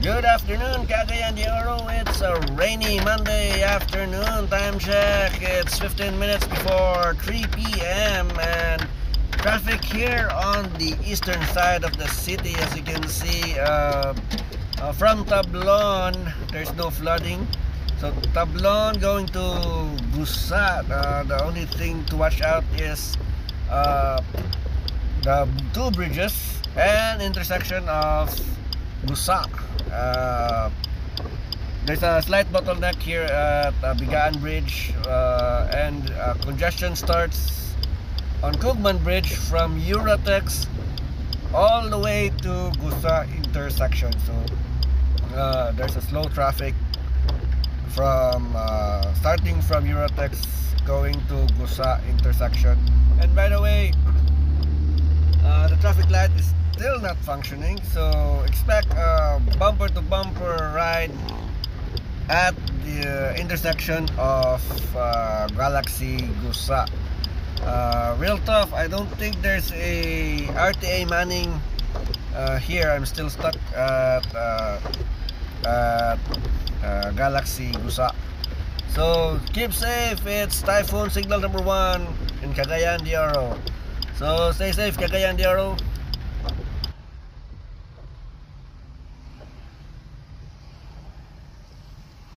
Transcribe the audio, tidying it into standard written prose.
Good afternoon, Cagayan de Oro. It's a rainy Monday afternoon. Time check, it's 15 minutes before 3 p.m. and traffic here on the eastern side of the city, as you can see, from Tablon, there's no flooding. So Tablon going to Gusa, the only thing to watch out is the two bridges and intersection of Gusa. There's a slight bottleneck here at Bigaan Bridge, and congestion starts on Kugman Bridge from Eurotex all the way to Gusa intersection. So there's a slow traffic from starting from Eurotex going to Gusa intersection. And by the way, the traffic light is still not functioning, so expect a bumper to bumper ride at the intersection of Galaxy Gusa. Real tough. I don't think there's a RTA manning here. I'm still stuck at Galaxy Gusa. So keep safe. It's typhoon signal number 1 in Cagayan de Oro. So stay safe, Cagayan de Oro.